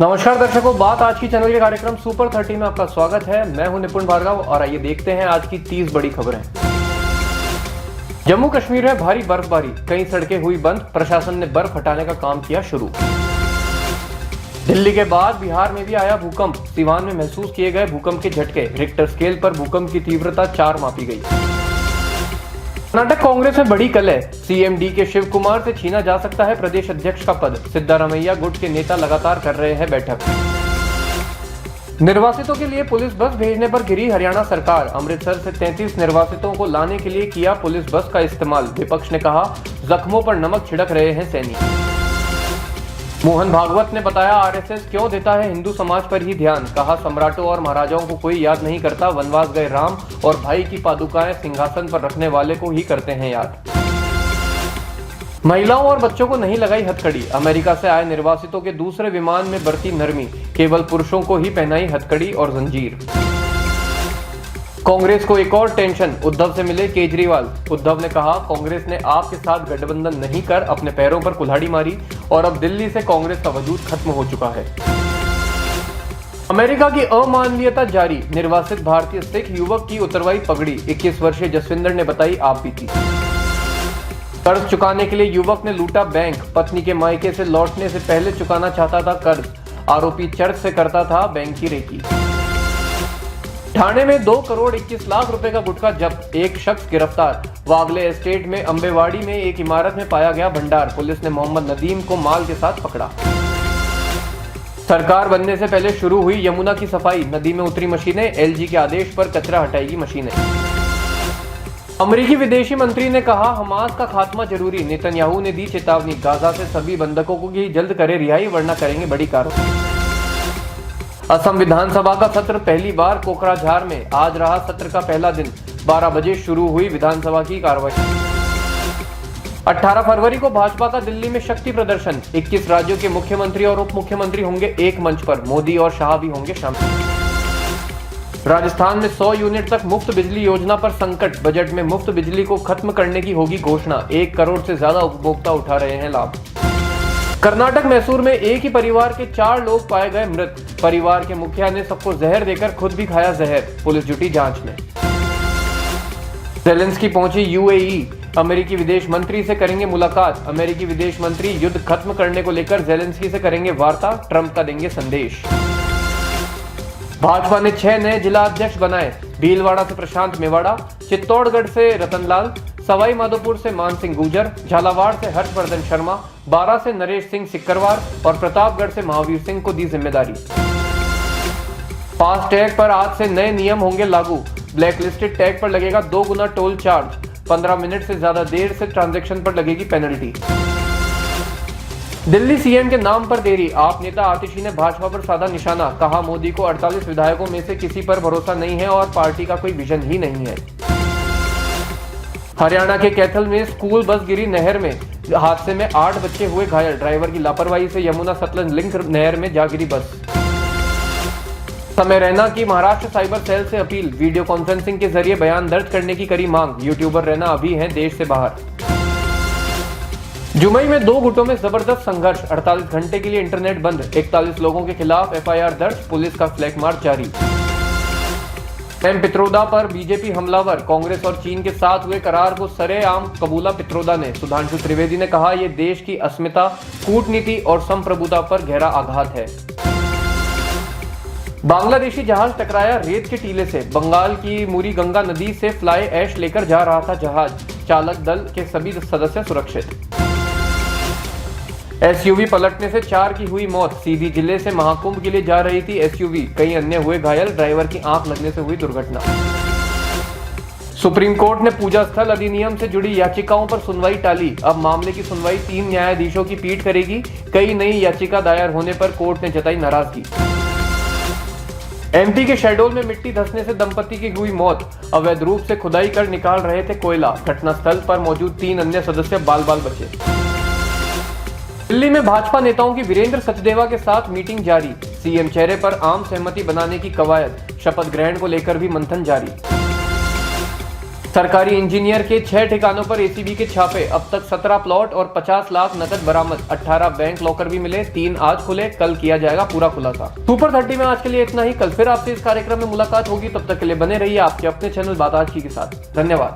नमस्कार दर्शकों, बात आज की चैनल के कार्यक्रम सुपर 30 में आपका स्वागत है। मैं हूं निपुण भार्गव और आइए देखते हैं आज की 30 बड़ी खबरें। जम्मू कश्मीर में भारी बर्फबारी, कई सड़कें हुई बंद, प्रशासन ने बर्फ हटाने का काम किया शुरू। दिल्ली के बाद बिहार में भी आया भूकंप, सिवान में महसूस किए गए भूकंप के झटके, रिक्टर स्केल पर भूकंप की तीव्रता 4 मापी गई। कर्नाटक कांग्रेस में बड़ी कलह, सीएम डी के शिव कुमार से छीना जा सकता है प्रदेश अध्यक्ष का पद, सिद्धारमैया गुट के नेता लगातार कर रहे हैं बैठक। निर्वासितों के लिए पुलिस बस भेजने पर गिरी हरियाणा सरकार, अमृतसर से 33 निर्वासितों को लाने के लिए किया पुलिस बस का इस्तेमाल, विपक्ष ने कहा जख्मों पर नमक छिड़क रहे हैं सैनिक। मोहन भागवत ने बताया आरएसएस क्यों देता है हिंदू समाज पर ही ध्यान, कहा सम्राटों और महाराजाओं को कोई याद नहीं करता, वनवास गए राम और भाई की पादुकाएं सिंहासन पर रखने वाले को ही करते हैं याद। महिलाओं और बच्चों को नहीं लगाई हथकड़ी, अमेरिका से आए निर्वासितों के दूसरे विमान में बरती नरमी, केवल पुरुषों को ही पहनाई हथकड़ी और जंजीर। कांग्रेस को एक और टेंशन, उद्धव से मिले केजरीवाल, उद्धव ने कहा कांग्रेस ने आपके साथ गठबंधन नहीं कर अपने पैरों पर कुल्हाड़ी मारी और अब दिल्ली से कांग्रेस का वजूद खत्म हो चुका है। अमेरिका की अमानवीयता जारी, निर्वासित भारतीय सिख युवक की उतरवाई पगड़ी, 21 वर्षीय जसविंदर ने बताई आप बीती। कर्ज चुकाने के लिए युवक ने लूटा बैंक, पत्नी के मायके से लौटने से पहले चुकाना चाहता था कर्ज, आरोपी चर्च से करता था बैंक की रेकी। ठाणे में 2 करोड़ 21 लाख रुपए का गुटखा जब्त, एक शख्स गिरफ्तार। वागले एस्टेट में अंबेवाड़ी में एक इमारत में पाया गया भंडार, पुलिस ने मोहम्मद नदीम को माल के साथ पकड़ा। सरकार बनने से पहले शुरू हुई यमुना की सफाई, नदी में उतरी मशीनें, एलजी के आदेश पर कचरा हटाएगी मशीनें। अमेरिकी विदेशी मंत्री ने कहा हमास का खात्मा जरूरी, नेतन्याहू ने दी चेतावनी, गाजा से सभी बंधकों की जल्द करे रिहाई वरना करेंगे बड़ी कार्रवाई। असम विधानसभा का सत्र पहली बार कोकराझार में, आज रहा सत्र का पहला दिन, 12 बजे शुरू हुई विधानसभा की कार्रवाई। 18 फरवरी को भाजपा का दिल्ली में शक्ति प्रदर्शन, 21 राज्यों के मुख्यमंत्री और उप मुख्यमंत्री होंगे एक मंच पर, मोदी और शाह भी होंगे शामिल। राजस्थान में 100 यूनिट तक मुफ्त बिजली योजना पर संकट, बजट में मुफ्त बिजली को खत्म करने की होगी घोषणा, 1 करोड़ से ज्यादा उपभोक्ता उठा रहे हैं लाभ। कर्नाटक मैसूर में एक ही परिवार के 4 लोग पाए गए मृत, परिवार के मुखिया ने सबको जहर देकर खुद भी खाया जहर, पुलिस जुटी जांच में। ज़ेलेंस्की पहुंची यूएई, अमेरिकी विदेश मंत्री से करेंगे मुलाकात, अमेरिकी विदेश मंत्री युद्ध खत्म करने को लेकर ज़ेलेंस्की से करेंगे वार्ता, ट्रंप का देंगे संदेश। भाजपा ने 6 नए जिला अध्यक्ष बनाए, भीलवाड़ा से प्रशांत मेवाड़ा, चित्तौड़गढ़ से रतनलाल, सवाई माधोपुर से मान सिंह गुर्जर, झालावाड़ से हर्षवर्धन शर्मा, 12 से नरेश सिंह सिक्करवार और प्रतापगढ़ से महावीर सिंह को दी जिम्मेदारी। फास्ट टैग पर आज से नए नियम होंगे लागू, ब्लैक लिस्टेड टैग पर लगेगा 2 गुना टोल चार्ज, 15 मिनट से ज्यादा देर से ट्रांजैक्शन पर लगेगी पेनल्टी। दिल्ली सीएम के नाम पर देरी, आप नेता आतिशी ने भाजपा पर साधा निशाना, कहा मोदी को 48 विधायकों में से किसी पर भरोसा नहीं है और पार्टी का कोई विजन ही नहीं है। हरियाणा के कैथल में स्कूल बस गिरी नहर में, हादसे में 8 बच्चे हुए घायल, ड्राइवर की लापरवाही से यमुना सतलज लिंक नहर में जा गिरी बस। समय रैना की महाराष्ट्र साइबर सेल से अपील, वीडियो कॉन्फ्रेंसिंग के जरिए बयान दर्ज करने की करी मांग, यूट्यूबर रैना अभी हैं देश से बाहर। जुमई में 2 गुटों में जबरदस्त संघर्ष, 48 घंटे के लिए इंटरनेट बंद, 41 लोगों के खिलाफ एफआईआर दर्ज, पुलिस का फ्लैग मार्च जारी। एम पित्रोदा पर बीजेपी हमलावर, कांग्रेस और चीन के साथ हुए करार को सरेआम कबूला पित्रोदा ने, सुधांशु त्रिवेदी ने कहा यह देश की अस्मिता, कूटनीति और संप्रभुता पर गहरा आघात है। बांग्लादेशी जहाज टकराया रेत के टीले से, बंगाल की मुरी गंगा नदी से फ्लाई ऐश लेकर जा रहा था जहाज, चालक दल के सभी सदस्य सुरक्षित। एसयूवी पलटने से 4 की हुई मौत, सीधी जिले से महाकुंभ के लिए जा रही थी एसयूवी, कई अन्य हुए घायल, ड्राइवर की आंख लगने से हुई दुर्घटना। सुप्रीम कोर्ट ने पूजा स्थल अधिनियम से जुड़ी याचिकाओं पर सुनवाई टाली, अब मामले की सुनवाई 3 न्यायाधीशों की पीठ करेगी, कई नई याचिका दायर होने पर कोर्ट ने जताई नाराजगी। एमपी के शहडोल में मिट्टी धंसने से दंपति की हुई मौत, अवैध रूप से खुदाई कर निकाल रहे थे कोयला, घटनास्थल पर मौजूद 3 अन्य सदस्य बाल बाल बचे। दिल्ली में भाजपा नेताओं की वीरेंद्र सचदेवा के साथ मीटिंग जारी, सीएम चेहरे पर आम सहमति बनाने की कवायद, शपथ ग्रहण को लेकर भी मंथन जारी। सरकारी इंजीनियर के 6 ठिकानों पर एसीबी के छापे, अब तक 17 प्लॉट और 50 लाख नकद बरामद। 18 बैंक लॉकर भी मिले, 3 आज खुले, कल किया जाएगा पूरा खुलासा। सुपर 30 में आज के लिए इतना ही। कल फिर आपसे इस कार्यक्रम में मुलाकात होगी, तब तक के लिए बने रहिए आपके अपने चैनल बात आज की के साथ। धन्यवाद।